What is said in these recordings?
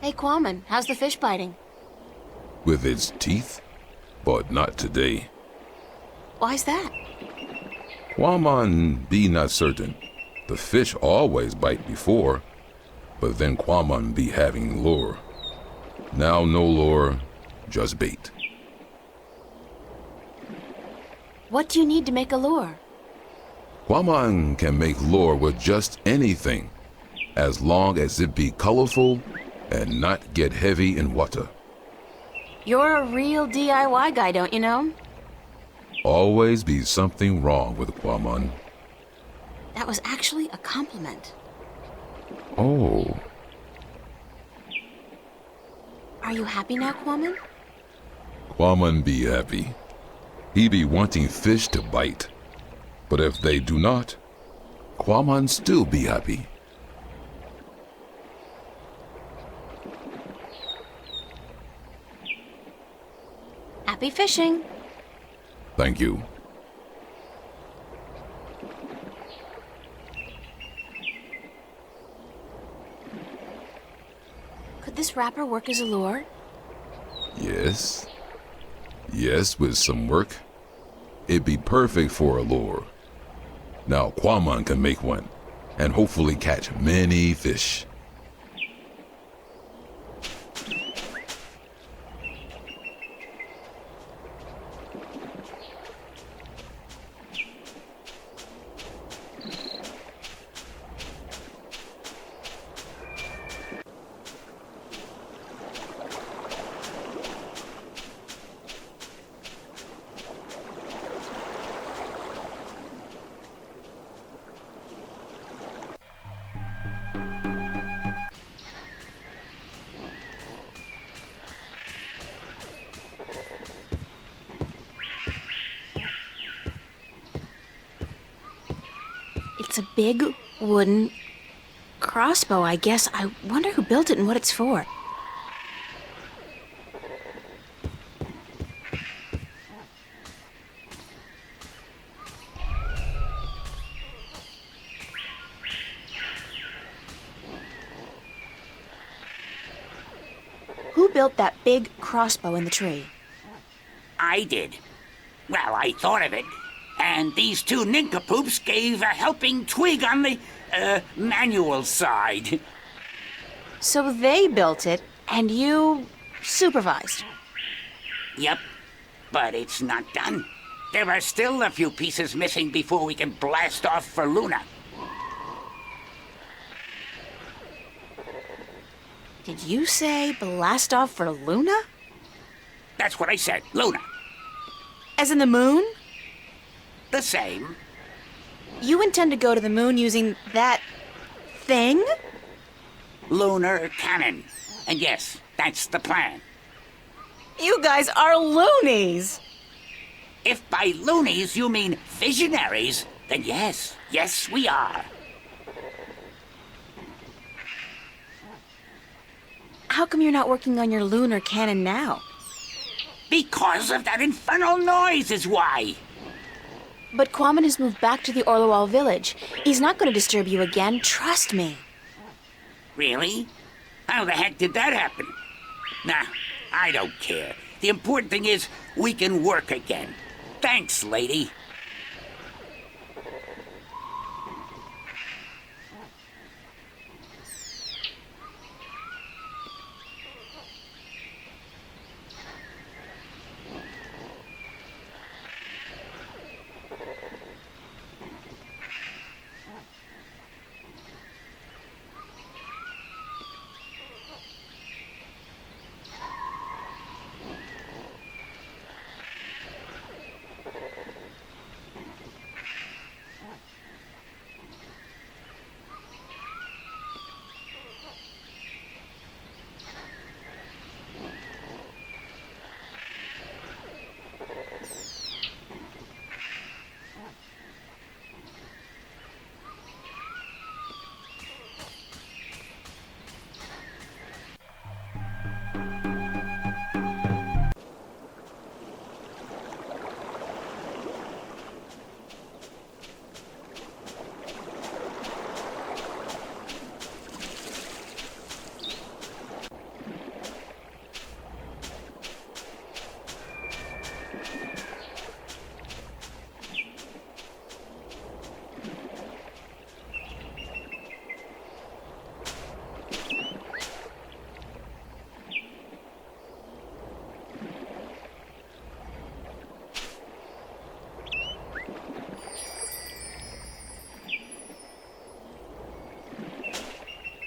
Hey, Quammen, how's the fish biting? With its teeth, but not today. Why's that? Quamon be not certain. The fish always bite before, but then Quamon be having lure. Now no lure, just bait. What do you need to make a lure? Quamon can make lure with just anything, as long as it be colorful and not get heavy in water. You're a real DIY guy, don't you know? Always be something wrong with Quamon. That was actually a compliment. Oh. Are you happy now, Quammen? Quamon be happy. He be wanting fish to bite. But if they do not, Quamon still be happy. Happy fishing. Thank you. Could this wrapper work as a lure? Yes. Yes, with some work. It'd be perfect for a lure. Now Quamon can make one, and hopefully catch many fish. It's a big wooden crossbow, I guess. I wonder who built it and what it's for. Who built that big crossbow in the tree? I did. Well, I thought of it. And these two nincompoops gave a helping twig on the, manual side. So they built it, and you supervised. Yep, but it's not done. There are still a few pieces missing before we can blast off for Luna. Did you say blast off for Luna? That's what I said, Luna. As in the moon? The same. You intend to go to the moon using that thing? Lunar cannon. And yes, that's the plan. You guys are loonies! If by loonies you mean visionaries, then yes, we are. How come you're not working on your lunar cannon now? Because of that infernal noise is why. But Quammen has moved back to the Orlowal village. He's not going to disturb you again, trust me. Really? How the heck did that happen? Nah, I don't care. The important thing is we can work again. Thanks, lady.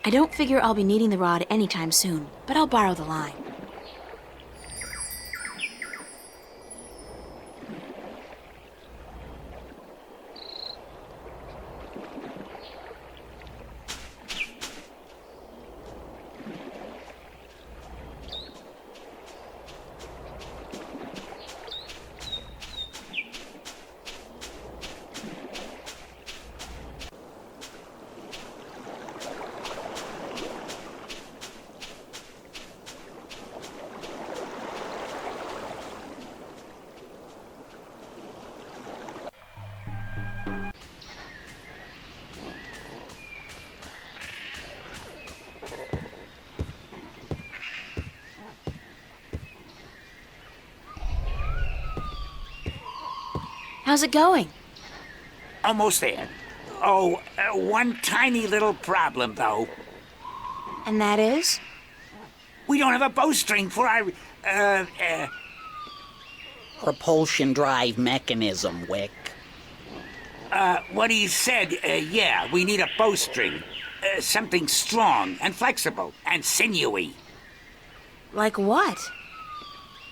I don't figure I'll be needing the rod anytime soon, but I'll borrow the line. How's it going? Almost there. Oh, one tiny little problem, though. And that is? We don't have a bowstring for our, Propulsion drive mechanism, Wick. what he said, yeah, we need a bowstring. Something strong and flexible and sinewy. Like what?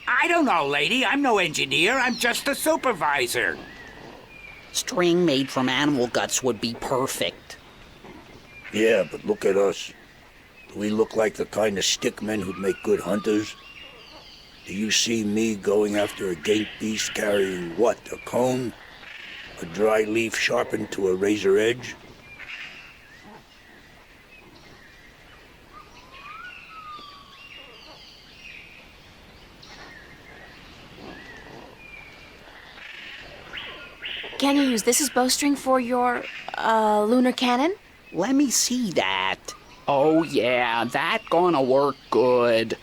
I don't know, lady. I'm no engineer. I'm just a supervisor. String made from animal guts would be perfect. Yeah, but look at us. Do we look like the kind of stickmen who'd make good hunters? Do you see me going after a gate beast carrying what, a cone? A dry leaf sharpened to a razor edge? Can you use this as bowstring for your, lunar cannon? Let me see that. Oh yeah, that gonna work good.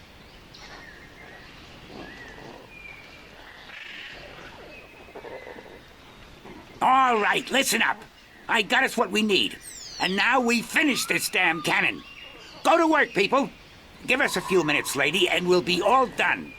All right, listen up. I got us what we need. And now we finish this damn cannon. Go to work, people. Give us a few minutes, lady, and we'll be all done.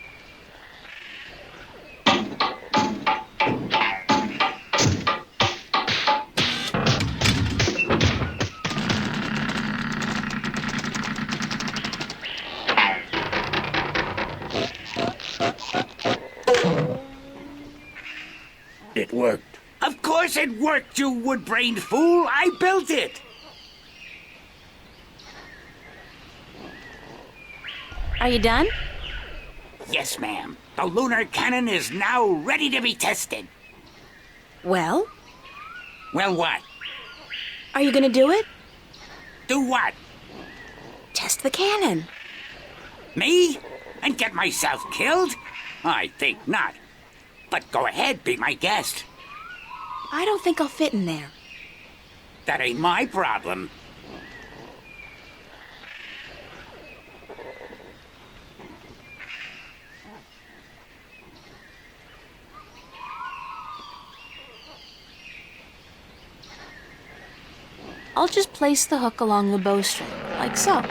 It worked. Of course it worked, you wood-brained fool. I built it. Are you done? Yes, ma'am. The lunar cannon is now ready to be tested. Well, Well, what? are you gonna do it? Do what? Test the cannon. Me? And get myself killed? I think not. But go ahead, be my guest. I don't think I'll fit in there. That ain't my problem. I'll just place the hook along the bowstring, like so,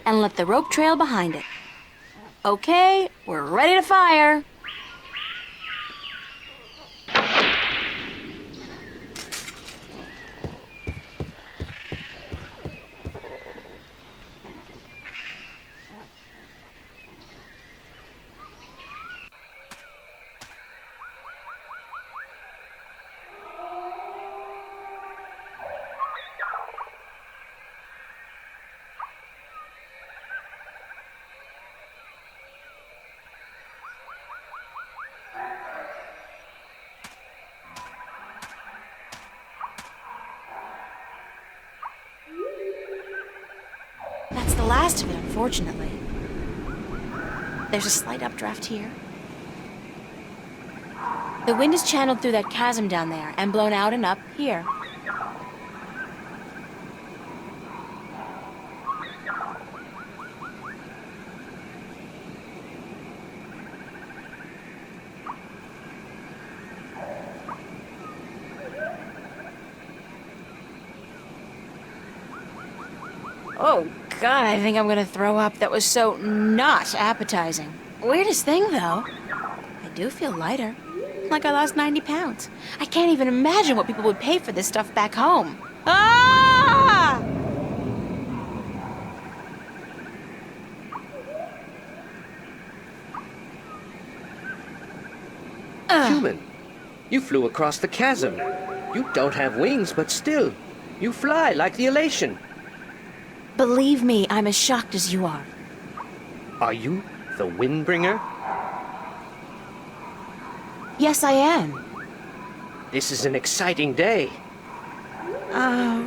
and let the rope trail behind it. Okay, we're ready to fire. That's the last of it, unfortunately. There's a slight updraft here. The wind is channeled through that chasm down there and blown out and up here. Oh, God, I think I'm gonna throw up. That was so not appetizing. Weirdest thing, though. I do feel lighter. Like I lost 90 pounds. I can't even imagine what people would pay for this stuff back home. Ah! You flew across the chasm. You don't have wings, but still, you fly like the elation. Believe me, I'm as shocked as you are. Are you the Windbringer? Yes, I am. This is an exciting day.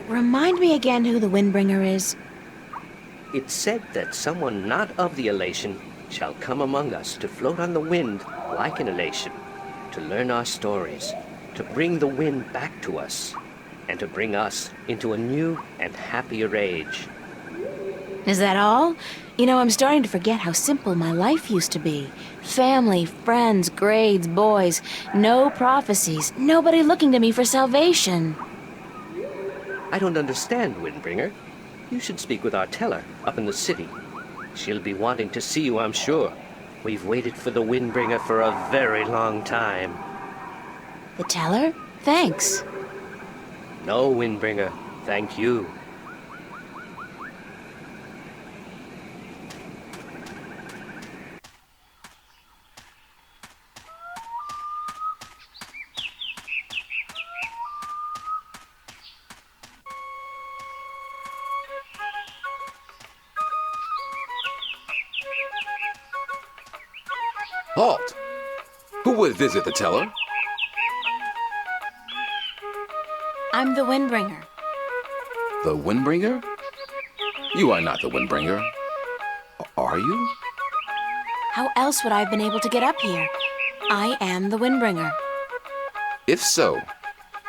Remind me again who the Windbringer is. It's said that someone not of the elation shall come among us to float on the wind like an elation, to learn our stories, to bring the wind back to us, and to bring us into a new and happier age. Is that all? You know, I'm starting to forget how simple my life used to be. Family, friends, grades, boys, no prophecies, nobody looking to me for salvation. I don't understand, Windbringer. You should speak with our teller up in the city. She'll be wanting to see you, I'm sure. We've waited for the Windbringer for a very long time. The teller? Thanks. No, Windbringer, thank you. Halt! Who would visit the teller? I'm the Windbringer. The Windbringer? You are not the Windbringer. Are you? How else would I have been able to get up here? I am the Windbringer. If so,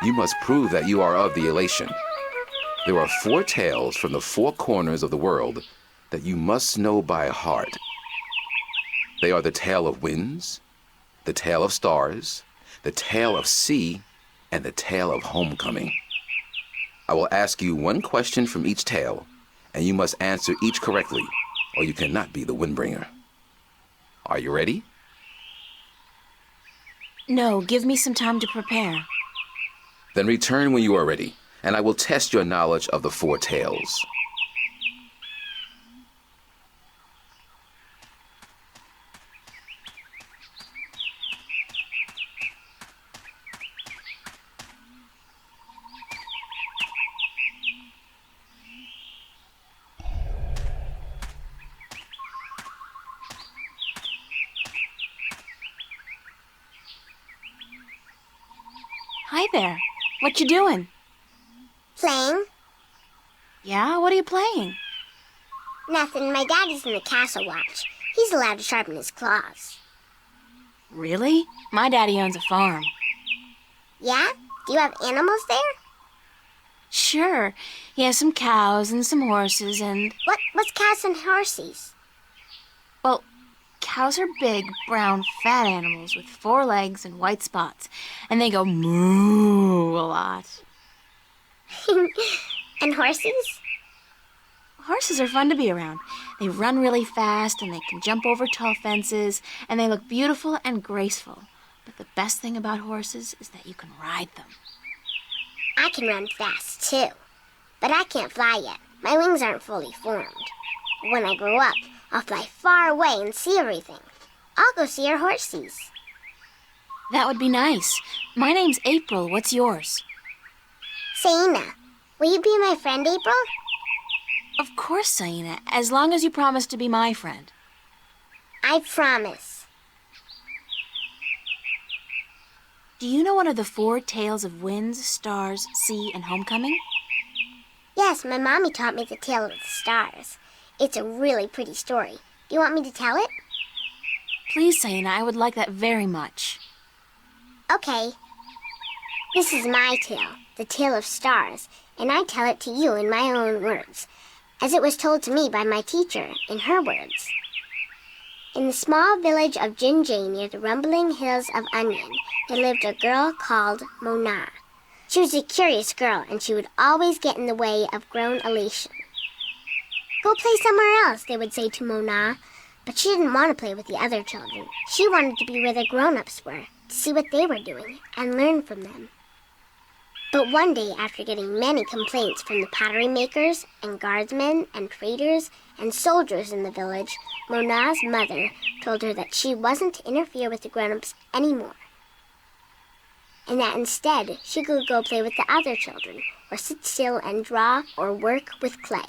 you must prove that you are of the elation. There are 4 tales from the 4 corners of the world that you must know by heart. They are the tale of winds, the tale of stars, the tale of sea, and the tale of homecoming. I will ask you 1 question from each tale, and you must answer each correctly, or you cannot be the Windbringer. Are you ready? No, give me some time to prepare. Then return when you are ready, and I will test your knowledge of the 4 tales. Hi there. What you doing? Playing? Yeah, what are you playing? Nothing. My daddy's in the castle watch. He's allowed to sharpen his claws. Really? My daddy owns a farm. Yeah? Do you have animals there? Sure. He has some cows and some horses and... What's cows and horses? Well, cows are big, brown, fat animals with 4 legs and white spots. And they go moo a lot. And horses? Horses are fun to be around. They run really fast and they can jump over tall fences and they look beautiful and graceful. But the best thing about horses is that you can ride them. I can run fast, too. But I can't fly yet. My wings aren't fully formed. When I grow up, I'll fly far away and see everything. I'll go see our horses. That would be nice. My name's April. What's yours? Saina, will you be my friend, April? Of course, Saina, as long as you promise to be my friend. I promise. Do you know one of the 4 tales of winds, stars, sea, and homecoming? Yes, my mommy taught me the tale of the stars. It's a really pretty story. Do you want me to tell it? Please, Saina, I would like that very much. Okay. This is my tale, the tale of stars, and I tell it to you in my own words, as it was told to me by my teacher, in her words. In the small village of Jinjay near the rumbling hills of Onion, there lived a girl called Mona. She was a curious girl, and she would always get in the way of grown elation. Go play somewhere else, they would say to Mona, but she didn't want to play with the other children. She wanted to be where the grown-ups were, to see what they were doing, and learn from them. But one day, after getting many complaints from the pottery makers and guardsmen and traders and soldiers in the village, Mona's mother told her that she wasn't to interfere with the grown-ups anymore. and that instead she could go play with the other children, or sit still and draw or work with clay.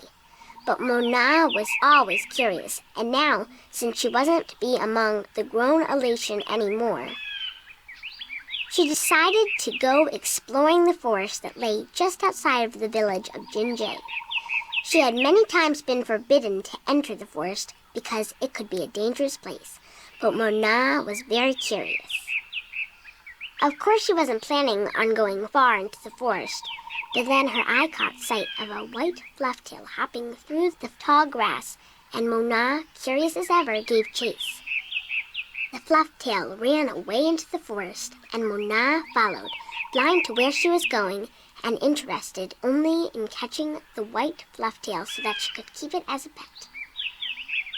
But Mona was always curious, and now, since she wasn't to be among the grown elation anymore, she decided to go exploring the forest that lay just outside of the village of Jinjay. She had many times been forbidden to enter the forest because it could be a dangerous place, but Mona was very curious. Of course she wasn't planning on going far into the forest, but then her eye caught sight of a white flufftail hopping through the tall grass, and Mona, curious as ever, gave chase. The flufftail ran away into the forest, and Mona followed, blind to where she was going, and interested only in catching the white flufftail so that she could keep it as a pet.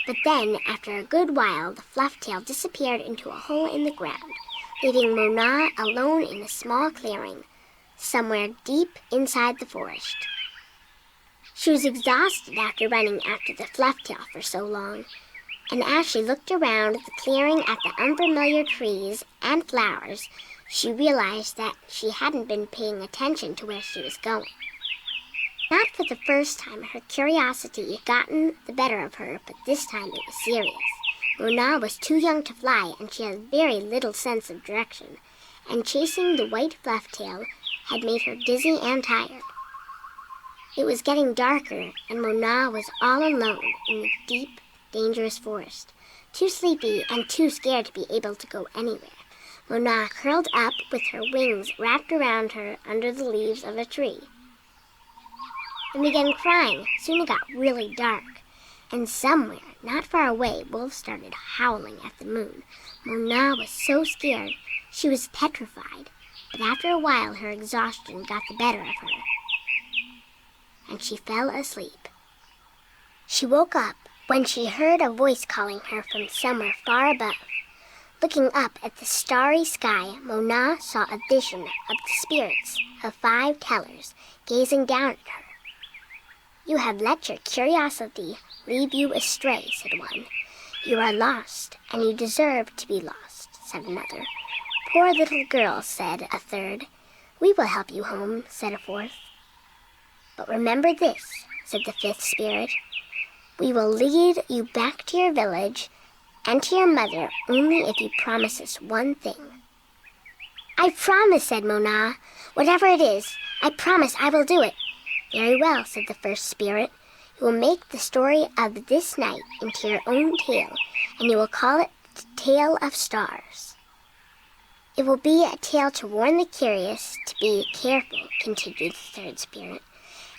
But then, after a good while, the flufftail disappeared into a hole in the ground, leaving Mona alone in a small clearing, somewhere deep inside the forest. She was exhausted after running after the flufftail for so long, and as she looked around the clearing at the unfamiliar trees and flowers, she realized that she hadn't been paying attention to where she was going. Not for the first time, her curiosity had gotten the better of her, but this time it was serious. Mona was too young to fly, and she had very little sense of direction, and chasing the white flufftail had made her dizzy and tired. It was getting darker, and Mona was all alone in the deep, dangerous forest, too sleepy and too scared to be able to go anywhere. Mona curled up with her wings wrapped around her under the leaves of a tree and began crying. Soon it got really dark, and somewhere, not far away, wolves started howling at the moon. Mona was so scared she was petrified, but after a while her exhaustion got the better of her, and she fell asleep. She woke up when she heard a voice calling her from somewhere far above. Looking up at the starry sky, Mona saw a vision of the spirits of 5 tellers gazing down at her. "You have let your curiosity lead you astray," said one. "You are lost, and you deserve to be lost," said another. "Poor little girl," said a third. "We will help you home," said a fourth. "But remember this," said the 5th spirit. "We will lead you back to your village and to your mother only if you promise us one thing." "I promise," said Mona. "Whatever it is, I promise I will do it." "Very well," said the 1st spirit. "You will make the story of this night into your own tale, and you will call it the Tale of Stars." "It will be a tale to warn the curious to be careful," continued the 3rd spirit,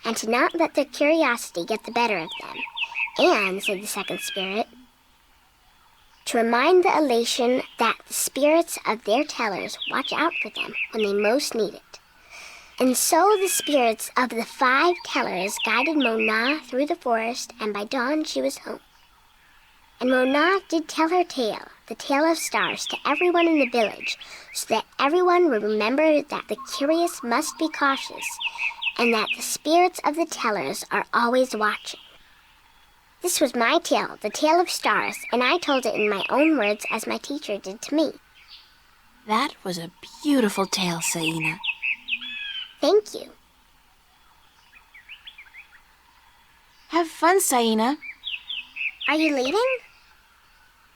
"and to not let their curiosity get the better of them. And," said the 2nd spirit, "to remind the elation that the spirits of their tellers watch out for them when they most need it." And so the spirits of the 5 tellers guided Mona through the forest, and by dawn she was home. And Mona did tell her tale, the Tale of Stars, to everyone in the village, so that everyone would remember that the curious must be cautious, and that the spirits of the tellers are always watching. This was my tale, the Tale of Stars, and I told it in my own words as my teacher did to me. That was a beautiful tale, Saina. Thank you. Have fun, Saina. Are you leaving?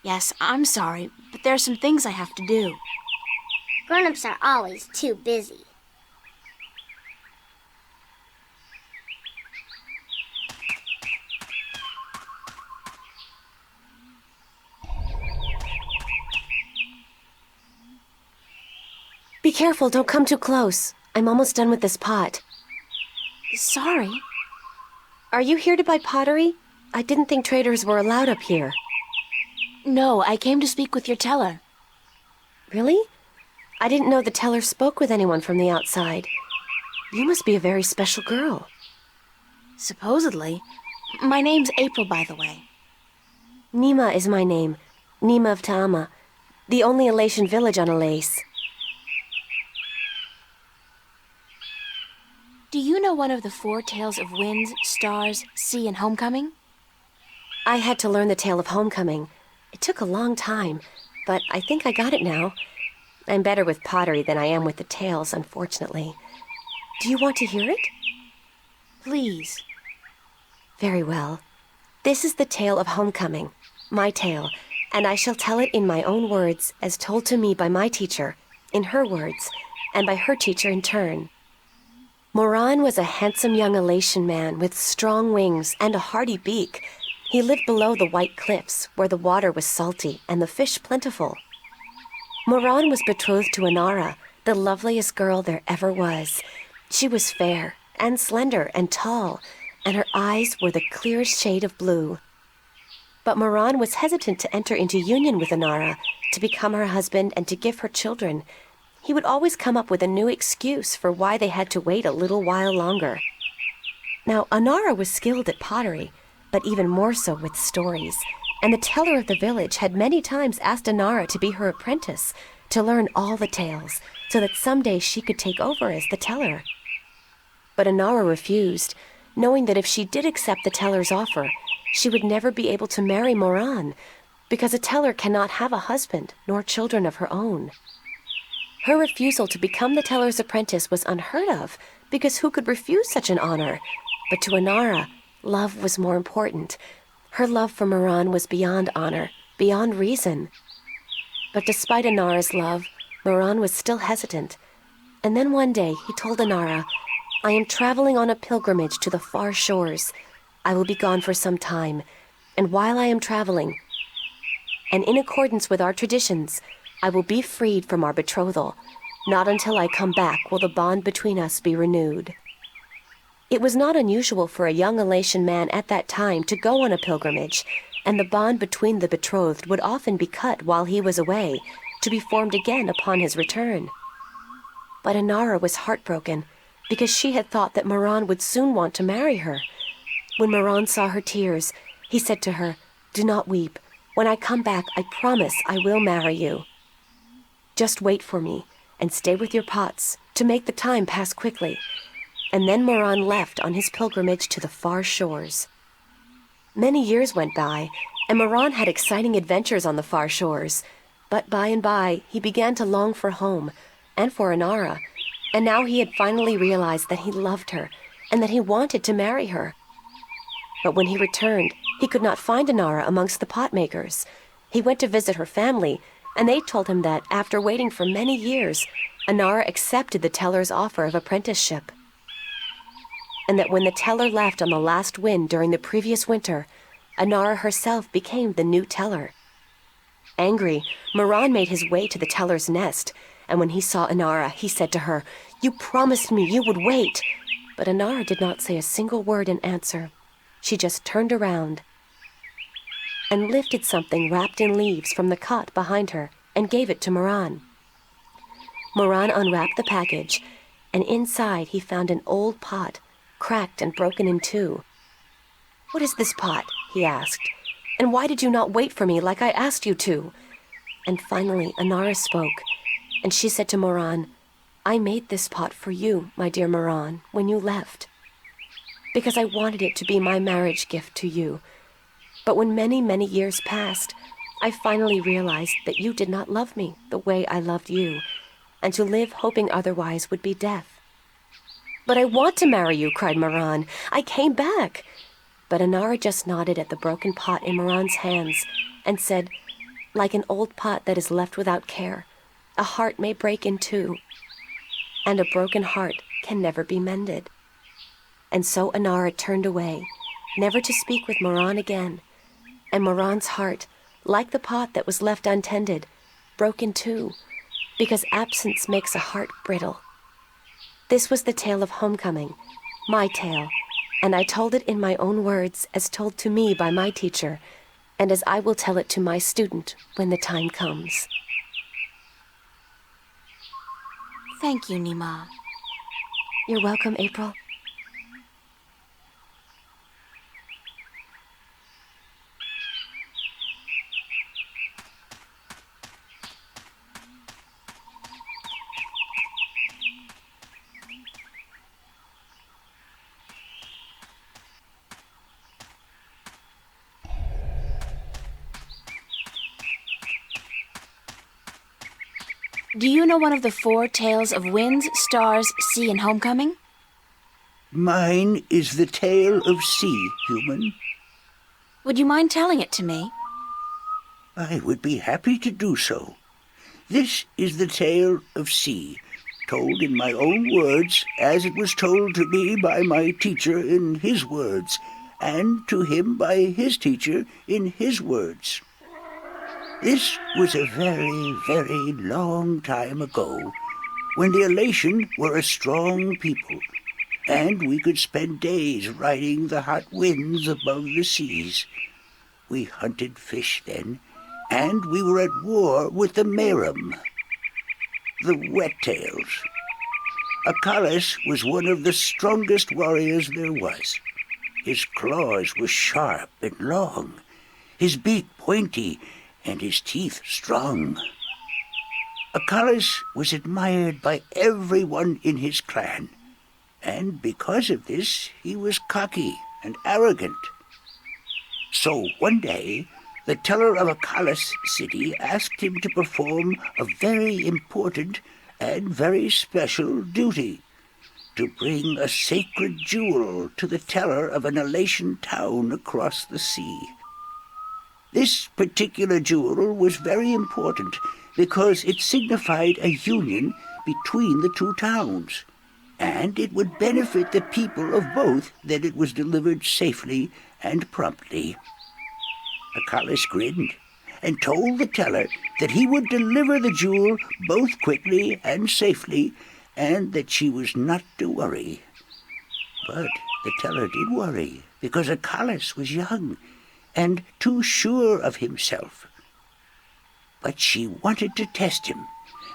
Yes, I'm sorry, but there are some things I have to do. Grown-ups are always too busy. Be careful, don't come too close. I'm almost done with this pot. Sorry. Are you here to buy pottery? I didn't think traders were allowed up here. No, I came to speak with your teller. Really? I didn't know the teller spoke with anyone from the outside. You must be a very special girl. Supposedly. My name's April, by the way. Nima is my name. Nima of Ta'ama, the only elation village on Elais. Do you know one of the 4 tales of winds, stars, sea, and homecoming? I had to learn the tale of homecoming. It took a long time, but I think I got it now. I'm better with pottery than I am with the tales, unfortunately. Do you want to hear it? Please. Very well. This is the tale of homecoming, my tale, and I shall tell it in my own words, as told to me by my teacher, in her words, and by her teacher in turn. Moran was a handsome young Elation man with strong wings and a hardy beak. He lived below the white cliffs, where the water was salty and the fish plentiful. Moran was betrothed to Inara, the loveliest girl there ever was. She was fair and slender and tall, and her eyes were the clearest shade of blue. But Moran was hesitant to enter into union with Inara, to become her husband and to give her children. He would always come up with a new excuse for why they had to wait a little while longer. Now, Inara was skilled at pottery, but even more so with stories, and the teller of the village had many times asked Inara to be her apprentice, to learn all the tales, so that someday she could take over as the teller. But Inara refused, knowing that if she did accept the teller's offer, she would never be able to marry Moran, because a teller cannot have a husband nor children of her own. Her refusal to become the teller's apprentice was unheard of, because who could refuse such an honor? But to Inara, love was more important. Her love for Moran was beyond honor, beyond reason. But despite Inara's love, Moran was still hesitant. And then one day he told Inara, "I am traveling on a pilgrimage to the far shores. I will be gone for some time, and while I am traveling, and in accordance with our traditions, I will be freed from our betrothal. Not until I come back will the bond between us be renewed." It was not unusual for a young Elation man at that time to go on a pilgrimage, and the bond between the betrothed would often be cut while he was away, to be formed again upon his return. But Inara was heartbroken, because she had thought that Moran would soon want to marry her. When Moran saw her tears, he said to her, "Do not weep. When I come back, I promise I will marry you. Just wait for me, and stay with your pots, to make the time pass quickly." And then Moran left on his pilgrimage to the far shores. Many years went by, and Moran had exciting adventures on the far shores. But by and by, he began to long for home, and for Inara, and now he had finally realized that he loved her, and that he wanted to marry her. But when he returned, he could not find Inara amongst the pot makers. He went to visit her family, and they told him that, after waiting for many years, Inara accepted the teller's offer of apprenticeship. And that when the teller left on the last wind during the previous winter, Inara herself became the new teller. Angry, Moran made his way to the teller's nest, and when he saw Inara, he said to her, "You promised me you would wait." But Inara did not say a single word in answer. She just turned around and lifted something wrapped in leaves from the cot behind her and gave it to Moran. Moran unwrapped the package, and inside he found an old pot, cracked and broken in two. "What is this pot?" he asked. "And why did you not wait for me like I asked you to?" And finally Inara spoke, and she said to Moran, "I made this pot for you, my dear Moran, when you left, because I wanted it to be my marriage gift to you. But when many, many years passed, I finally realized that you did not love me the way I loved you, and to live hoping otherwise would be death." "But I want to marry you," cried Moran. "I came back." But Inara just nodded at the broken pot in Moran's hands and said, "Like an old pot that is left without care, a heart may break in two, and a broken heart can never be mended." And so Inara turned away, never to speak with Moran again, and Moran's heart, like the pot that was left untended, broke in two, because absence makes a heart brittle. This was the tale of homecoming, my tale, and I told it in my own words as told to me by my teacher, and as I will tell it to my student when the time comes. Thank you, Nima. You're welcome, April. do you know one of the 4 tales of winds, stars, sea, and homecoming? Mine is the tale of sea, human. Would you mind telling it to me? I would be happy to do so. This is the tale of sea, told in my own words, as it was told to me by my teacher in his words, and to him by his teacher in his words. This was a very, very long time ago, when the Elation were a strong people, and we could spend days riding the hot winds above the seas. We hunted fish then, and we were at war with the Merum, the wet-tails. Achilles was one of the strongest warriors there was. His claws were sharp and long, his beak pointy, and his teeth strong. Achilles was admired by everyone in his clan, and because of this he was cocky and arrogant. So one day the teller of Achilles' city asked him to perform a very important and very special duty, to bring a sacred jewel to the teller of an Elation town across the sea. This particular jewel was very important because it signified a union between the 2 towns, and it would benefit the people of both that it was delivered safely and promptly. Achilles grinned and told the teller that he would deliver the jewel both quickly and safely, and that she was not to worry. But the teller did worry, because Achilles was young and too sure of himself. But she wanted to test him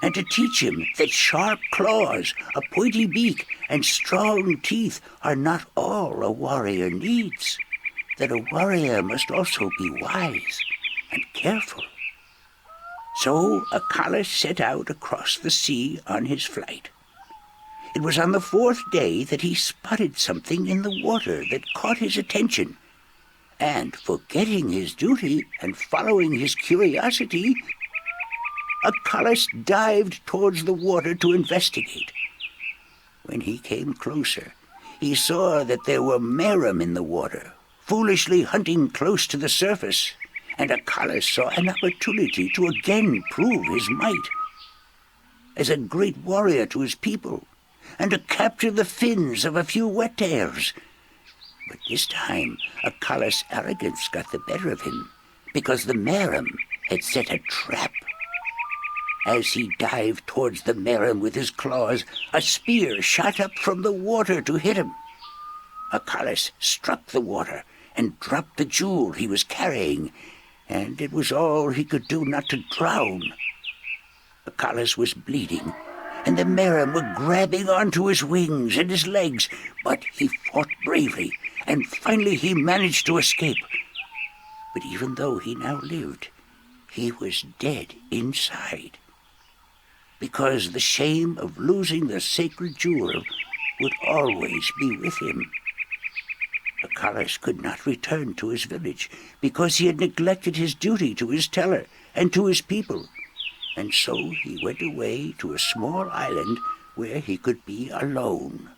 and to teach him that sharp claws, a pointy beak, and strong teeth are not all a warrior needs, that a warrior must also be wise and careful. So Achilles set out across the sea on his flight. It was on the 4th day that he spotted something in the water that caught his attention, and forgetting his duty and following his curiosity, Achilles dived towards the water to investigate. When he came closer, he saw that there were Merum in the water, foolishly hunting close to the surface, and Achilles saw an opportunity to again prove his might as a great warrior to his people, and to capture the fins of a few wet-tails. But this time Achilles' arrogance got the better of him, because the Merum had set a trap. As he dived towards the Merum with his claws, a spear shot up from the water to hit him. Achilles struck the water and dropped the jewel he was carrying, and it was all he could do not to drown. Achilles was bleeding, and the Merum were grabbing onto his wings and his legs, but he fought bravely, and finally he managed to escape. But even though he now lived, he was dead inside, because the shame of losing the sacred jewel would always be with him. Achilles could not return to his village, because he had neglected his duty to his teller and to his people, and so he went away to a small island where he could be alone.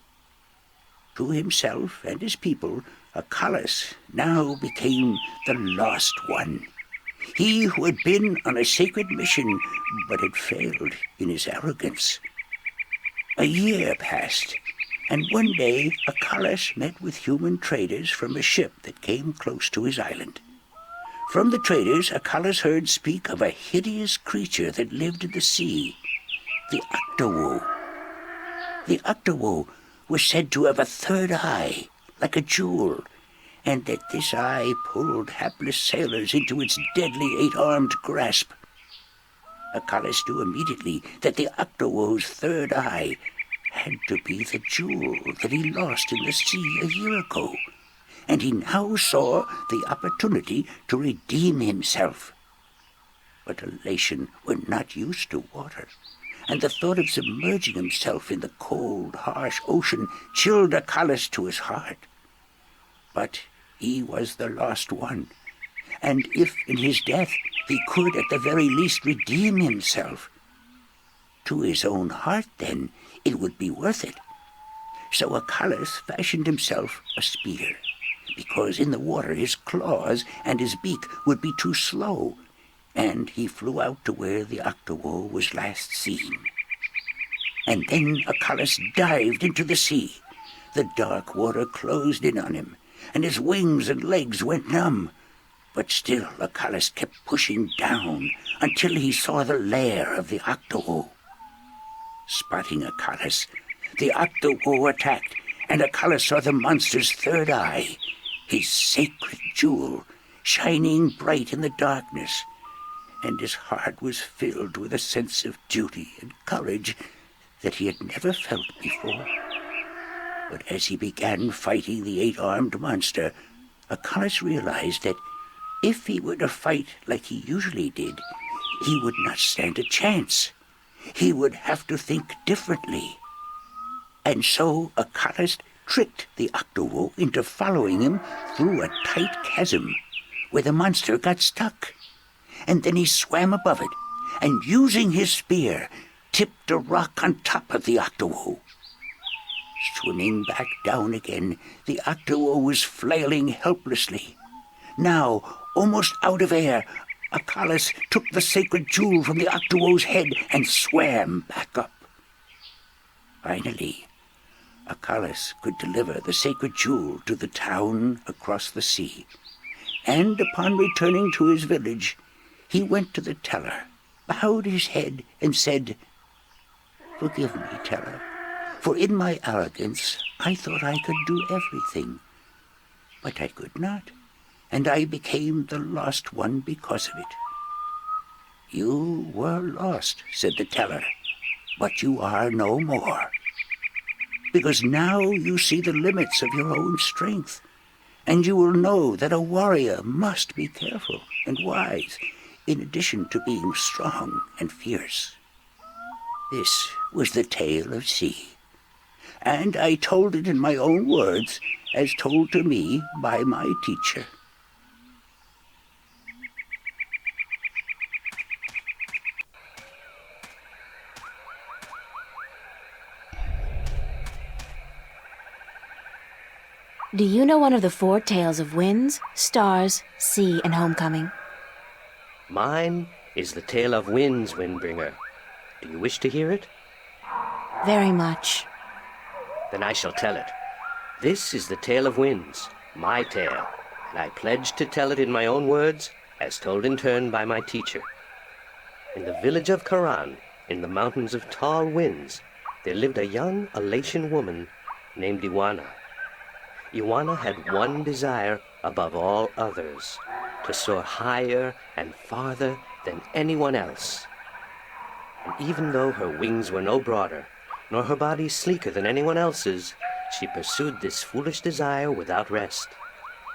To himself and his people, Achilles now became the lost one. He who had been on a sacred mission, but had failed in his arrogance. A year passed, and one day Achilles met with human traders from a ship that came close to his island. From the traders, Achilles heard speak of a hideous creature that lived in the sea, the octowoe. The octowoe was said to have a third eye, like a jewel, and that this eye pulled hapless sailors into its deadly 8-armed grasp. Achilles knew immediately that the octowoe's third eye had to be the jewel that he lost in the sea a year ago, and he now saw the opportunity to redeem himself. But Elation were not used to water, and the thought of submerging himself in the cold, harsh ocean chilled Achilles to his heart. But he was the lost one, and if in his death he could at the very least redeem himself, To his own heart, then, it would be worth it. So Acalus fashioned himself a spear, because in the water his claws and his beak would be too slow, and he flew out to where the octowoe was last seen. And then Acalus dived into the sea. The dark water closed in on him, and his wings and legs went numb. But still Acalus kept pushing down until he saw the lair of the octowoe. Spotting Acalus, the octowoe attacked, and Acalus saw the monster's third eye, his sacred jewel, shining bright in the darkness, and his heart was filled with a sense of duty and courage that he had never felt before. But as he began fighting the 8-armed monster, Acalus realized that if he were to fight like he usually did, he would not stand a chance. He would have to think differently. And so Acalus tricked the octowoe into following him through a tight chasm where the monster got stuck. And then he swam above it, and using his spear, tipped a rock on top of the octowoe. Swimming back down again, the octowoe was flailing helplessly. Now, almost out of air, Acalus took the sacred jewel from the octowoe's head and swam back up. Finally, Acalus could deliver the sacred jewel to the town across the sea, and upon returning to his village, he went to the teller, bowed his head, and said, "Forgive me, teller, for in my arrogance I thought I could do everything. But I could not, and I became the lost one because of it." "You were lost," said the teller, "but you are no more. Because now you see the limits of your own strength, and you will know that a warrior must be careful and wise, in addition to being strong and fierce." This was the tale of sea, and I told it in my own words, as told to me by my teacher. Do you know one of the 4 tales of winds, stars, sea, and homecoming? Mine is the tale of winds, Windbringer. Do you wish to hear it? Very much. Then I shall tell it. This is the tale of winds, my tale, and I pledge to tell it in my own words, as told in turn by my teacher. In the village of Karan, in the mountains of tall winds, there lived a young Elatian woman named Iwana. Iwana had one desire above all others, to soar higher and farther than anyone else. And even though her wings were no broader, nor her body sleeker than anyone else's, she pursued this foolish desire without rest.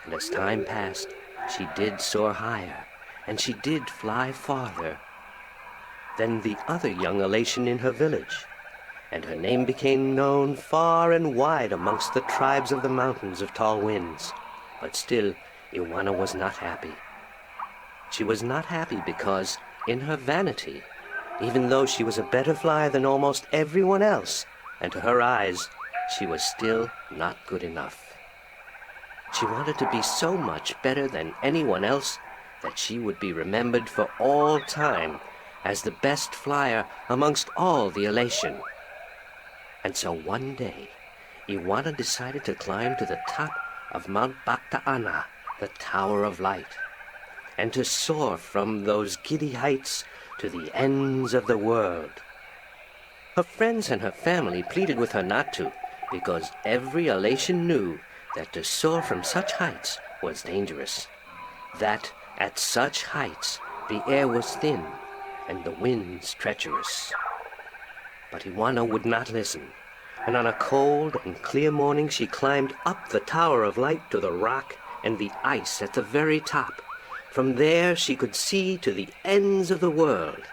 And as time passed, she did soar higher, and she did fly farther than the other young Elatian in her village, and her name became known far and wide amongst the tribes of the mountains of tall winds. But still, Iwana was not happy. She was not happy because, in her vanity, even though she was a better flyer than almost everyone else, and to her eyes, she was still not good enough. She wanted to be so much better than anyone else that she would be remembered for all time as the best flyer amongst all the Elation. And so one day, Iwana decided to climb to the top of Mount Bakta'ana, the Tower of Light, and to soar from those giddy heights to the ends of the world. Her friends and her family pleaded with her not to, because every Elation knew that to soar from such heights was dangerous, that at such heights the air was thin and the winds treacherous. But Iwana would not listen, and on a cold and clear morning she climbed up the Tower of Light to the rock and the ice at the very top. From there she could see to the ends of the world.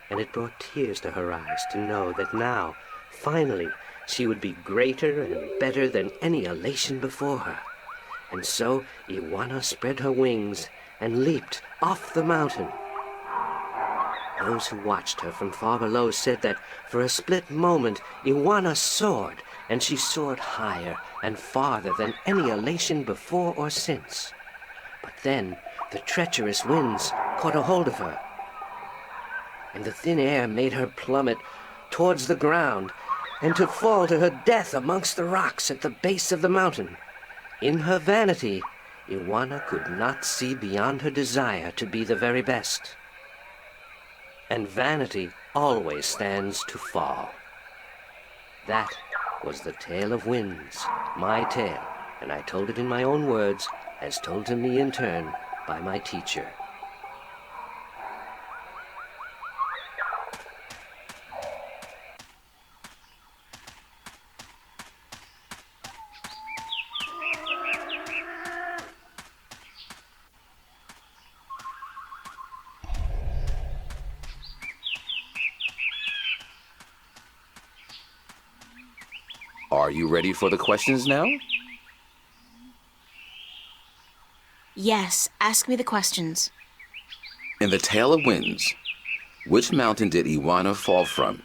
And it brought tears to her eyes to know that now, finally, she would be greater and better than any Elation before her. And so Iwana spread her wings and leaped off the mountain. Those who watched her from far below said that for a split moment Iwana soared, and she soared higher and farther than any elation before or since. But then the treacherous winds caught a hold of her, and the thin air made her plummet towards the ground, and to fall to her death amongst the rocks at the base of the mountain. In her vanity, Iwana could not see beyond her desire to be the very best. And vanity always stands to fall. That was the tale of winds, my tale, and I told it in my own words, as told to me in turn by my teacher. Are you ready for the questions now? Yes, ask me the questions. In the Tale of Winds, which mountain did Iwana fall from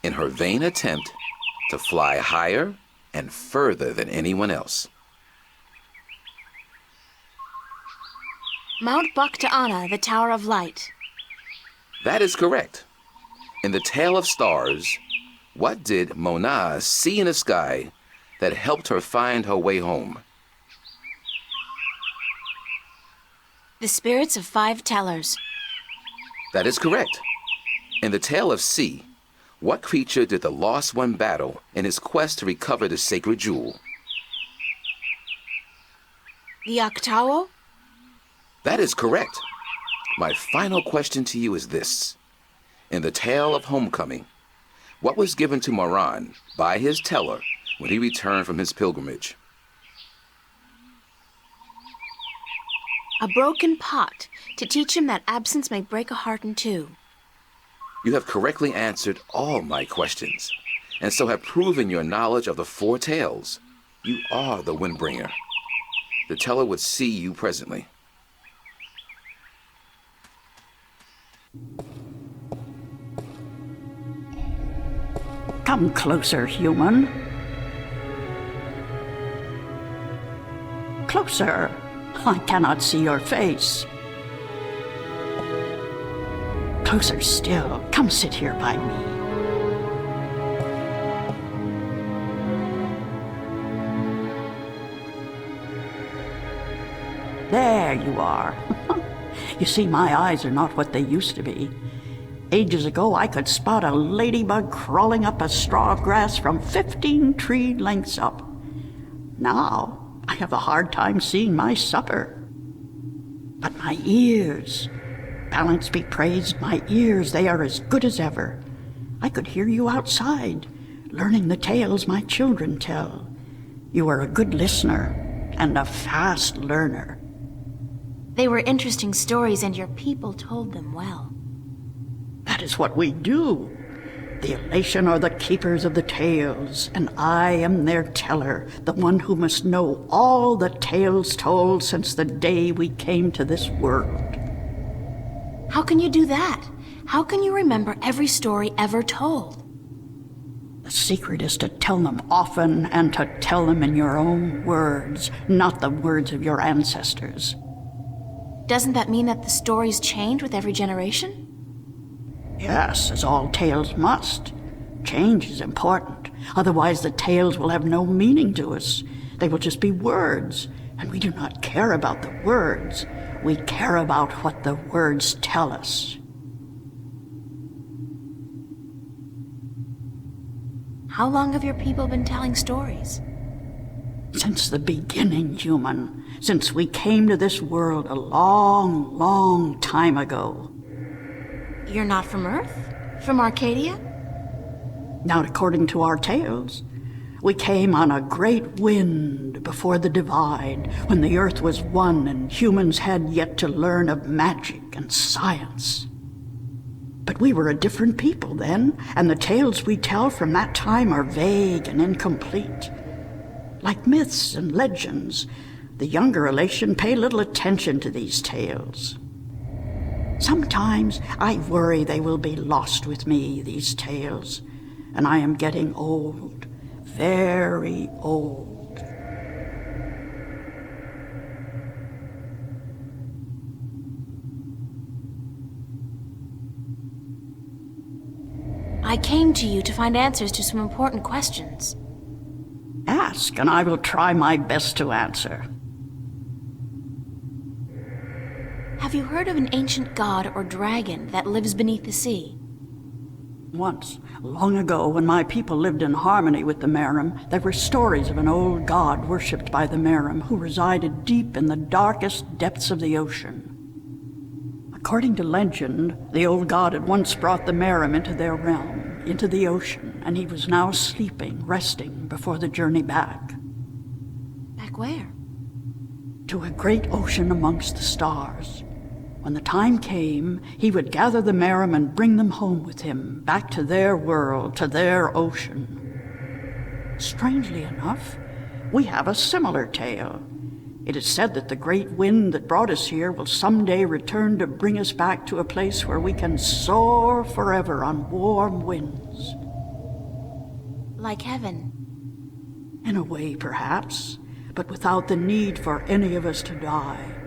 in her vain attempt to fly higher and further than anyone else? Mount Bactaana, the Tower of Light. That is correct. In the Tale of Stars, what did Mona see in the sky that helped her find her way home? The spirits of 5 tellers. That is correct. In the Tale of Sea, what creature did the Lost One battle in his quest to recover the sacred jewel? The Octawo? That is correct. My final question to you is this. In the Tale of Homecoming, what was given to Moran by his teller when he returned from his pilgrimage? A broken pot, to teach him that absence may break a heart in two. You have correctly answered all my questions, and so have proven your knowledge of the 4 tales. You are the Windbringer. The teller would see you presently. Come closer, human. Closer. I cannot see your face. Closer still. Come sit here by me. There you are. You see, my eyes are not what they used to be. Ages ago, I could spot a ladybug crawling up a straw of grass from 15 tree lengths up. Now, I have a hard time seeing my supper. But my ears, balance be praised, my ears, they are as good as ever. I could hear you outside, learning the tales my children tell. You are a good listener and a fast learner. They were interesting stories, and your people told them well. That is what we do. The elation are the keepers of the tales, and I am their teller, the one who must know all the tales told since the day we came to this world. How can you do that? How can you remember every story ever told? The secret is to tell them often and to tell them in your own words, not the words of your ancestors. Doesn't that mean that the stories change with every generation? Yes, as all tales must. Change is important. Otherwise, the tales will have no meaning to us. They will just be words, and we do not care about the words. We care about what the words tell us. How long have your people been telling stories? Since the beginning, human. Since we came to this world a long, long time ago. You're not from Earth? From Arcadia? Not according to our tales. We came on a great wind before the divide, when the earth was one and humans had yet to learn of magic and science. But we were a different people then, and the tales we tell from that time are vague and incomplete. Like myths and legends, the younger elation pay little attention to these tales. Sometimes I worry they will be lost with me, these tales, and I am getting old, very old. I came to you to find answers to some important questions. Ask, and I will try my best to answer. Have you heard of an ancient god or dragon that lives beneath the sea? Once, long ago, when my people lived in harmony with the Merim, there were stories of an old god worshipped by the Merim who resided deep in the darkest depths of the ocean. According to legend, the old god had once brought the Merim into their realm, into the ocean, and he was now sleeping, resting before the journey back. Back where? To a great ocean amongst the stars. When the time came, he would gather the Merim and bring them home with him, back to their world, to their ocean. Strangely enough, we have a similar tale. It is said that the great wind that brought us here will someday return to bring us back to a place where we can soar forever on warm winds. Like heaven. In a way, perhaps, but without the need for any of us to die.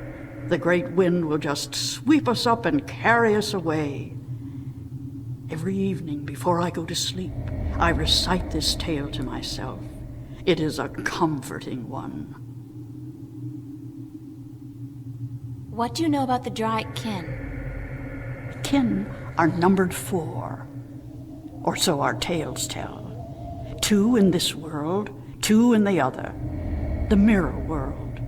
The great wind will just sweep us up and carry us away. Every evening before I go to sleep, I recite this tale to myself. It is a comforting one. What do you know about the Dryad kin? Kin are numbered 4, or so our tales tell. 2 in this world, 2 in the other. The mirror world,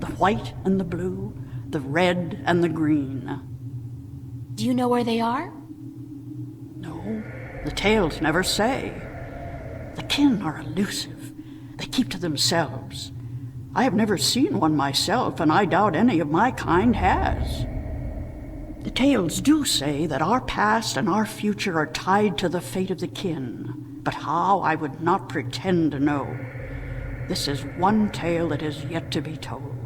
the white and the blue, the red and the green. Do you know where they are? No, the tales never say. The kin are elusive. They keep to themselves. I have never seen one myself, and I doubt any of my kind has. The tales do say that our past and our future are tied to the fate of the kin, but how I would not pretend to know. This is one tale that is yet to be told.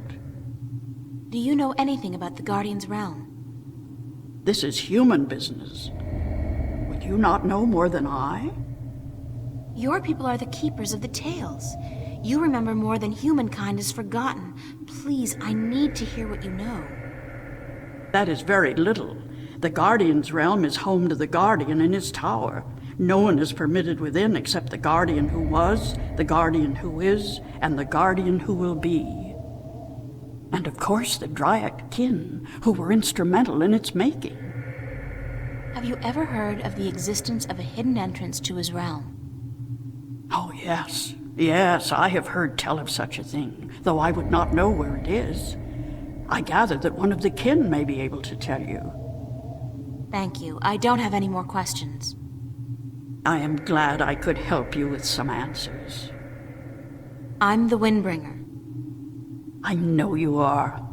Do you know anything about the Guardian's realm? This is human business. Would you not know more than I? Your people are the keepers of the tales. You remember more than humankind has forgotten. Please, I need to hear what you know. That is very little. The Guardian's realm is home to the Guardian in his tower. No one is permitted within except the Guardian who was, the Guardian who is, and the Guardian who will be. And of course the Dryad kin, who were instrumental in its making. Have you ever heard of the existence of a hidden entrance to his realm? Oh, yes. Yes, I have heard tell of such a thing, though I would not know where it is. I gather that one of the kin may be able to tell you. Thank you. I don't have any more questions. I am glad I could help you with some answers. I'm the Windbringer. I know you are.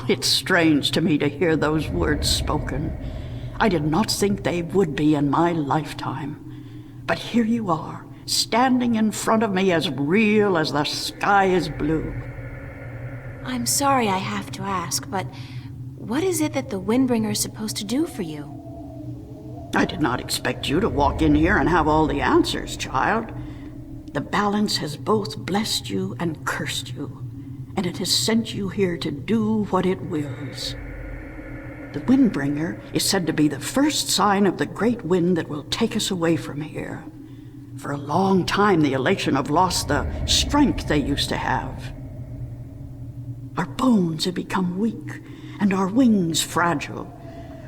It's strange to me to hear those words spoken. I did not think they would be in my lifetime. But here you are, standing in front of me as real as the sky is blue. I'm sorry I have to ask, but what is it that the Windbringer is supposed to do for you? I did not expect you to walk in here and have all the answers, child. The balance has both blessed you and cursed you, and it has sent you here to do what it wills. The Windbringer is said to be the first sign of the great wind that will take us away from here. For a long time, the Elation have lost the strength they used to have. Our bones have become weak, and our wings fragile.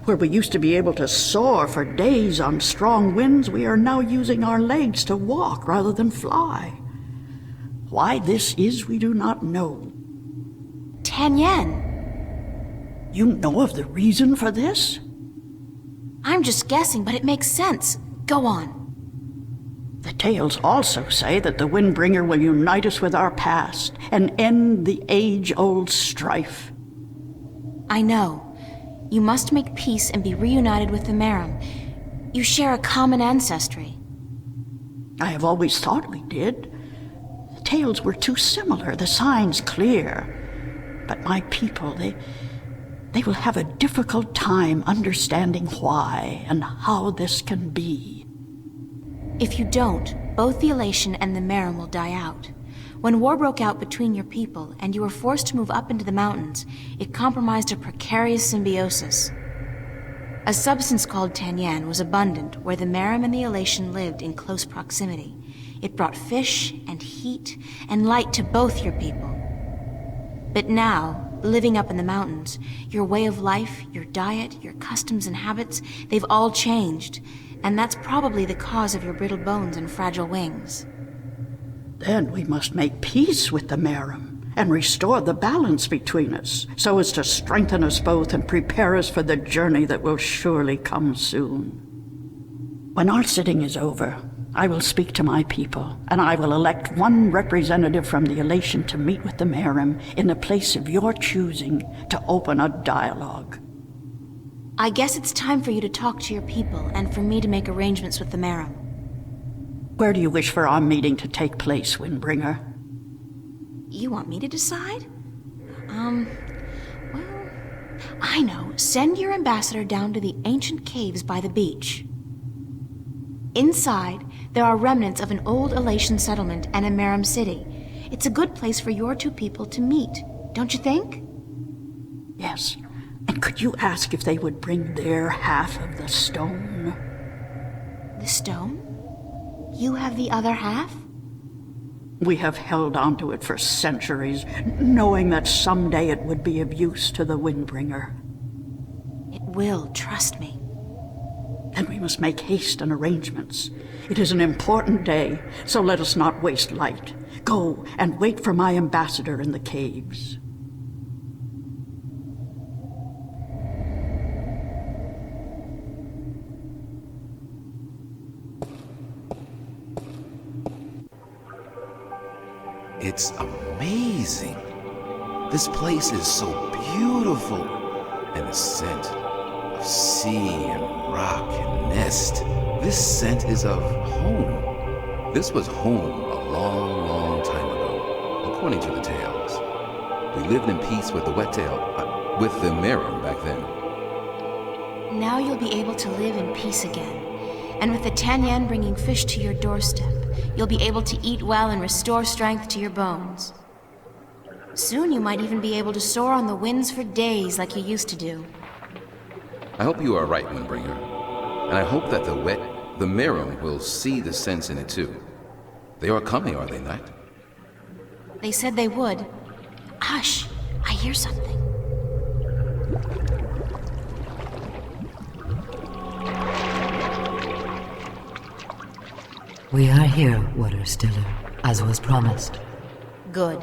Where we used to be able to soar for days on strong winds, we are now using our legs to walk rather than fly. Why this is, we do not know. 10 yen. You know of the reason for this? I'm just guessing, but it makes sense. Go on. The tales also say that the Windbringer will unite us with our past and end the age-old strife. I know. You must make peace and be reunited with the Merim. You share a common ancestry. I have always thought we did. The tales were too similar, the signs clear. But my people, they they will have a difficult time understanding why and how this can be. If you don't, both the elation and the Merim will die out. When war broke out between your people and you were forced to move up into the mountains, it compromised a precarious symbiosis. A substance called Tanyan was abundant where the Merim and the elation lived in close proximity. It brought fish and heat and light to both your people. But now, living up in the mountains, your way of life, your diet, your customs and habits, they've all changed. And that's probably the cause of your brittle bones and fragile wings. Then we must make peace with the Merim and restore the balance between us, so as to strengthen us both and prepare us for the journey that will surely come soon. When our sitting is over, I will speak to my people, and I will elect one representative from the elation to meet with the Merim in the place of your choosing to open a dialogue. I guess it's time for you to talk to your people and for me to make arrangements with the Merim. Where do you wish for our meeting to take place, Windbringer? You want me to decide? Well, I know. Send your ambassador down to the ancient caves by the beach. Inside, there are remnants of an old elation settlement and a Merim city. It's a good place for your two people to meet, don't you think? Yes. And could you ask if they would bring their half of the stone? The stone? You have the other half? We have held onto it for centuries, knowing that someday it would be of use to the Windbringer. It will, trust me. Then we must make haste and arrangements. It is an important day, so let us not waste light. Go and wait for my ambassador in the caves. It's amazing. This place is so beautiful. And the scent of sea and rock and nest. This scent is of home. This was home a long, long time ago, according to the tales. We lived in peace with the with the Merim back then. Now you'll be able to live in peace again. And with the Tanyan bringing fish to your doorstep, you'll be able to eat well and restore strength to your bones. Soon you might even be able to soar on the winds for days like you used to do. I hope you are right, Windbringer. And I hope that the Merim will see the sense in it too. They are coming, are they not? They said they would. Hush, I hear something. We are here, Water Stiller, as was promised. Good.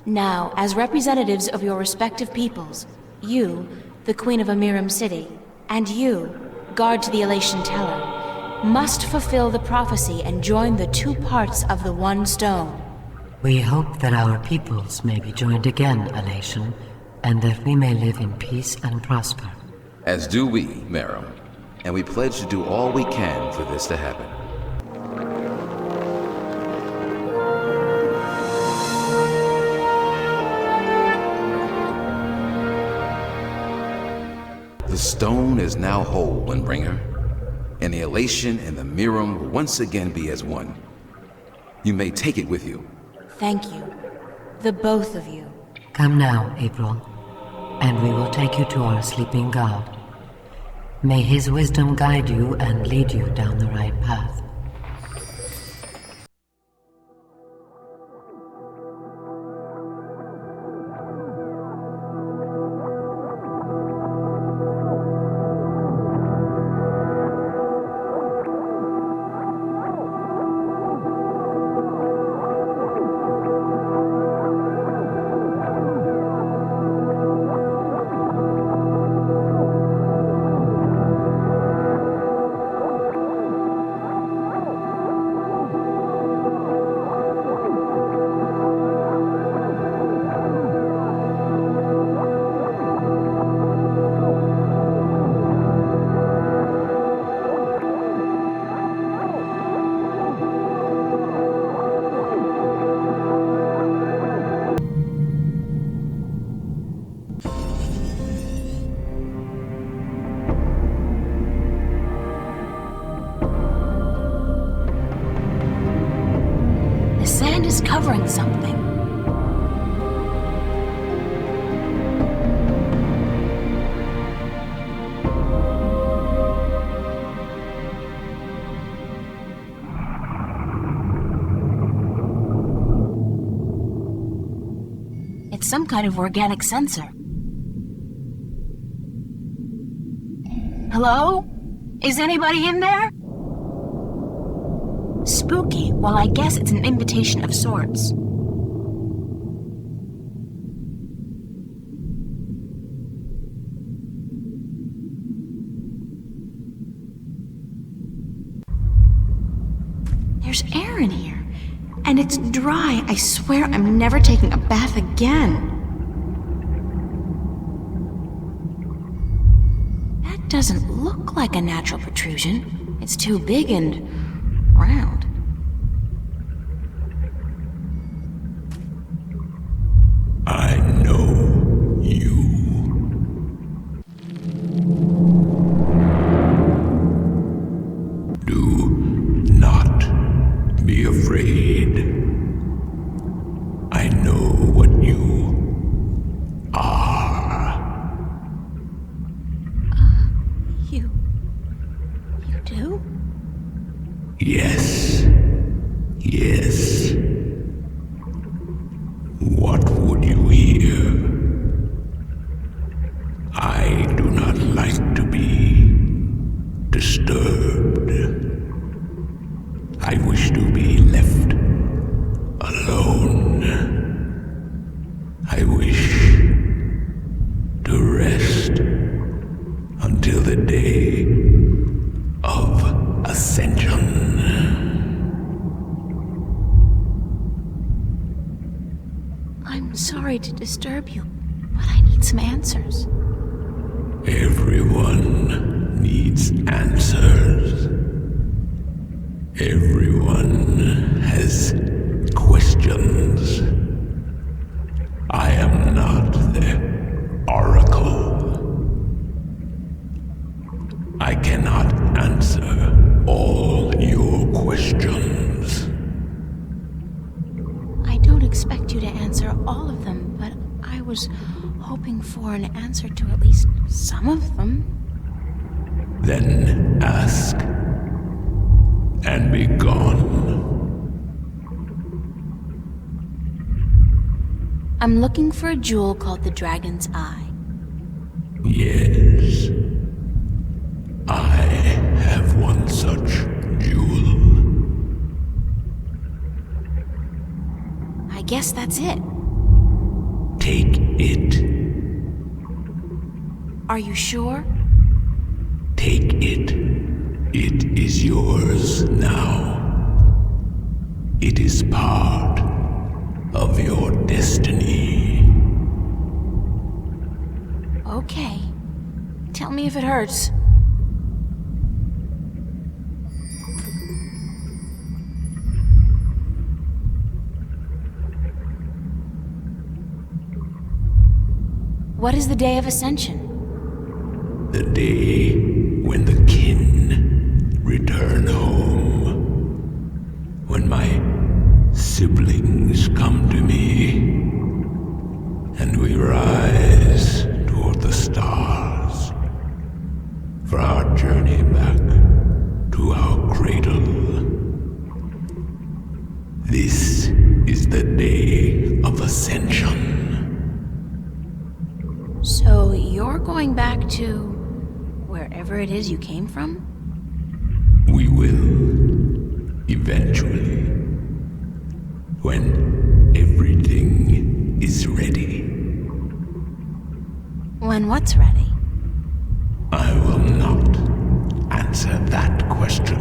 Now, as representatives of your respective peoples, you, the Queen of a Merim city, and you, guard to the elation teller, must fulfill the prophecy and join the two parts of the one stone. We hope that our peoples may be joined again, elation, and that we may live in peace and prosper. As do we, Merim, and we pledge to do all we can for this to happen. The stone is now whole, Windbringer, and the elation and the Merim will once again be as one. You may take it with you. Thank you. The both of you. Come now, April, and we will take you to our sleeping god. May his wisdom guide you and lead you down the right path. uncovering something. It's some kind of organic sensor. Hello? Is anybody in there? Spooky. Well, I guess it's an invitation of sorts. There's air in here. And it's dry. I swear I'm never taking a bath again. That doesn't look like a natural protrusion. It's too big and round. I know you. Do not be afraid. I know what you are. You do? Yes. Yes. What would you hear? I do not like to be disturbed. I wish to be left alone. I wish to rest until the day of ascension. I'm sorry to disturb you, but I need some answers. Everyone needs answers. Everyone has questions. I am not the oracle. I cannot answer all your questions. I don't expect you to answer all of them, but I was hoping for an answer to at least some of them. Then ask and be gone. I'm looking for a jewel called the Dragon's Eye. Yes. I have one such jewel. I guess that's it. Take it. Are you sure? Take it. It is yours now. It is part of your destiny. Okay. Tell me if it hurts. What is the day of Ascension? The day when the kin return home. When my siblings come to me, and we rise toward the stars for our journey back to our cradle. This is the day of Ascension. So you're going back to wherever it is you came from? We will, eventually, when everything is ready. When what's ready? I will not answer that question.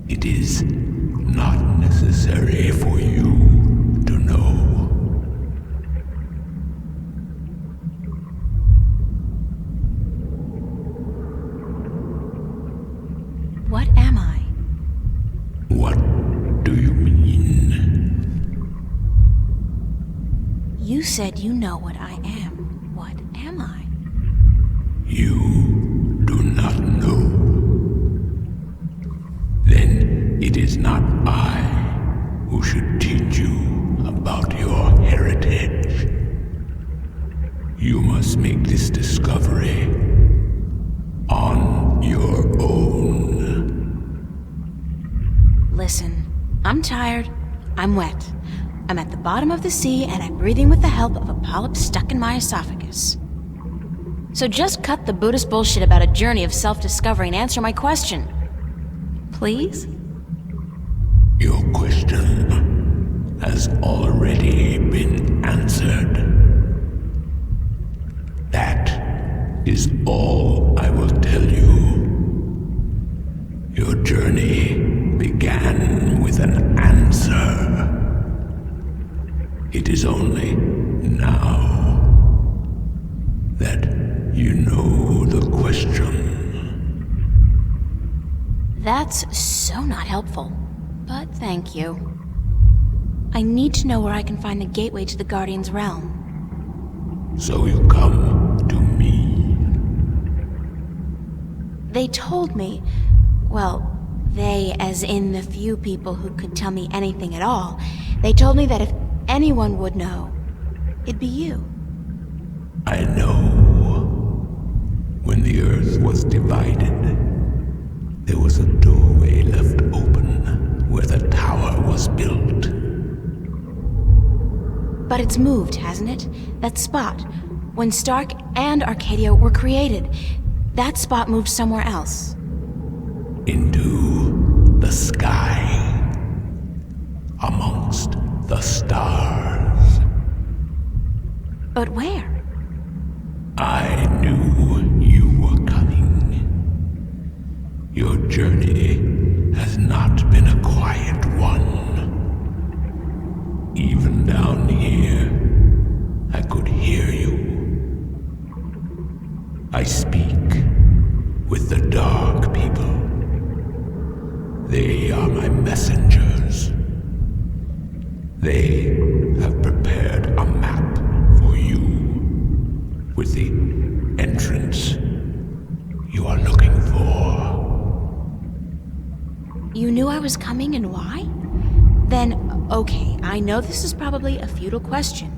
It is not necessary for you to know. What am I? What do you mean? You said you know what I am. What am I? You do not know. Then it is not I who who should teach you about your heritage. You must make this discovery on your own. Listen, I'm tired. I'm wet. I'm at the bottom of the sea, and I'm breathing with the help of a polyp stuck in my esophagus. So just cut the Buddhist bullshit about a journey of self-discovery and answer my question. Please? Your question has already been answered. That is all I will tell you. Your journey began with an answer. It is only now that you know the question. That's so not helpful, but thank you. I need to know where I can find the gateway to the Guardian's realm. So you come to me. They told me, well, they as in the few people who could tell me anything at all, they told me that if anyone would know, it'd be you. I know. When the earth was divided, there was a doorway left open where the tower was built. But it's moved, hasn't it? That spot. When Stark and Arcadia were created, that spot moved somewhere else. Into the sky. Amongst the stars. But where? I knew you were coming. Your journey has not been a quiet one. Even down here, I could hear you. I speak with the dark people. They are my messengers. They have prepared a map for you with the entrance you are looking for. You knew I was coming and why? Then, okay, I know this is probably a futile question,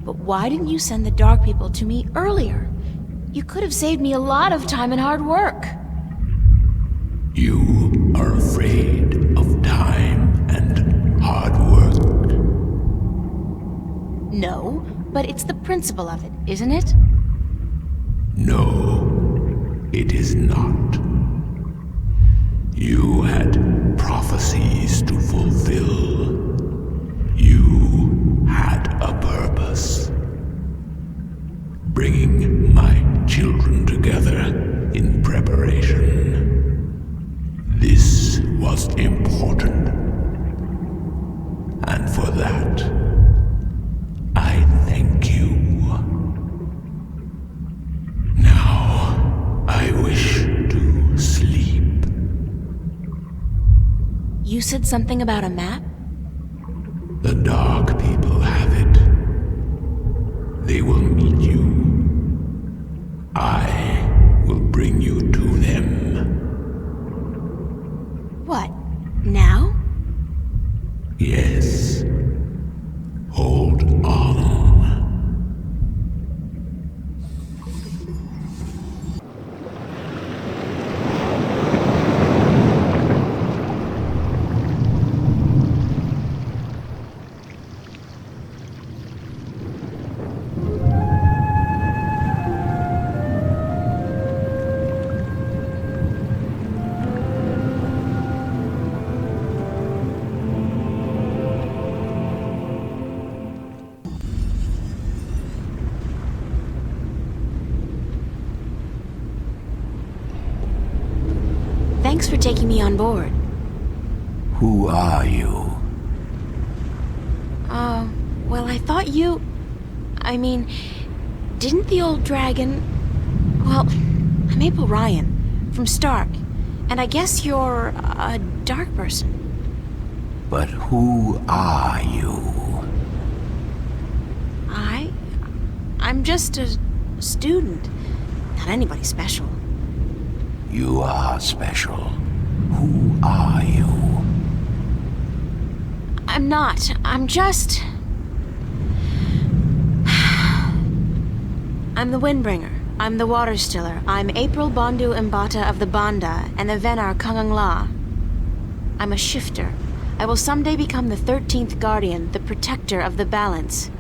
but why didn't you send the dark people to me earlier? You could have saved me a lot of time and hard work. You are afraid of time and hard work. No, but it's the principle of it, isn't it? No, it is not. You had prophecies to fulfill. You had a purpose. Bringing my children together in preparation. This was important. And for that, I thank you. Now, I wish to sleep. You said something about a map? The dark people have it. They will meet you. I will bring you to them. What, now? Yes. Hold on. Thanks for taking me on board. Who are you? Well, I thought you... I mean, didn't the old dragon... Well, I'm April Ryan, from Stark, and I guess you're a dark person. But who are you? I'm just a student, not anybody special. You are special. Who are you? I'm not. I'm just... I'm the Windbringer. I'm the Water Stiller. I'm April Bondu Mbata of the Banda and the Venar Kangang La. I'm a shifter. I will someday become the 13th Guardian, the protector of the balance.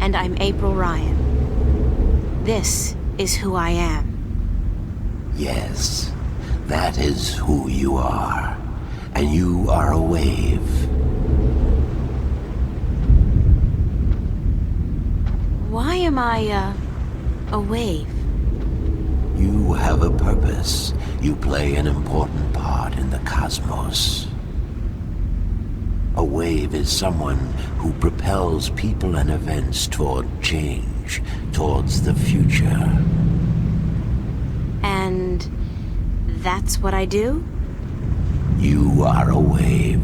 And I'm April Ryan. This is who I am. Yes, that is who you are. And you are a wave. Why am I, a wave? You have a purpose. You play an important part in the cosmos. A wave is someone who propels people and events toward change, towards the future. And that's what I do? You are a wave.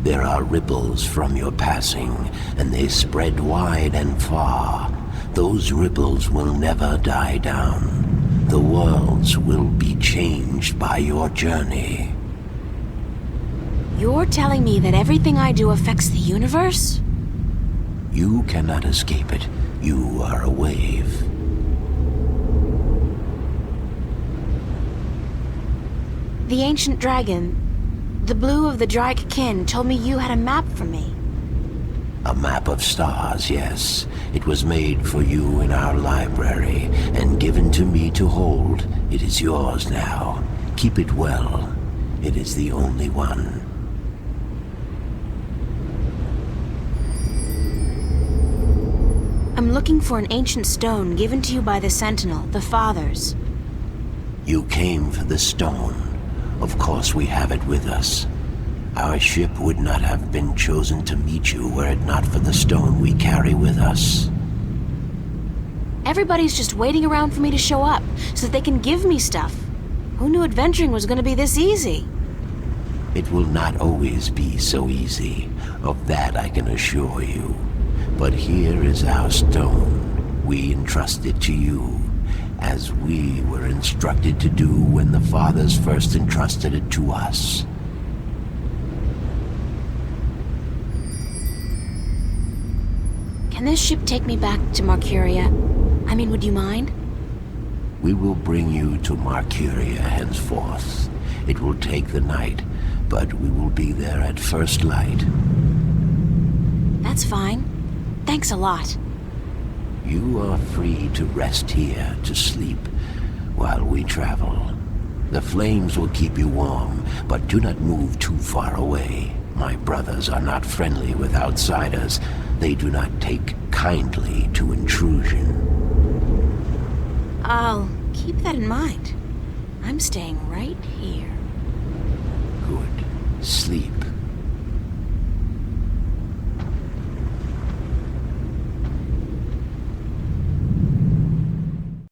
There are ripples from your passing, and they spread wide and far. Those ripples will never die down. The worlds will be changed by your journey. You're telling me that everything I do affects the universe? You cannot escape it. You are a wave. The ancient dragon, the blue of the Drake kin, told me you had a map for me. A map of stars, yes. It was made for you in our library and given to me to hold. It is yours now. Keep it well. It is the only one. I'm looking for an ancient stone given to you by the Sentinel, the Fathers. You came for the stone. Of course we have it with us. Our ship would not have been chosen to meet you were it not for the stone we carry with us. Everybody's just waiting around for me to show up, so that they can give me stuff. Who knew adventuring was going to be this easy? It will not always be so easy. Of that I can assure you. But here is our stone. We entrust it to you, as we were instructed to do when the Fathers first entrusted it to us. Can this ship take me back to Mercuria? I mean, would you mind? We will bring you to Mercuria henceforth. It will take the night, but we will be there at first light. That's fine. Thanks a lot. You are free to rest here, to sleep, while we travel. The flames will keep you warm, but do not move too far away. My brothers are not friendly with outsiders. They do not take kindly to intrusion. I'll keep that in mind. I'm staying right here. Good. Sleep.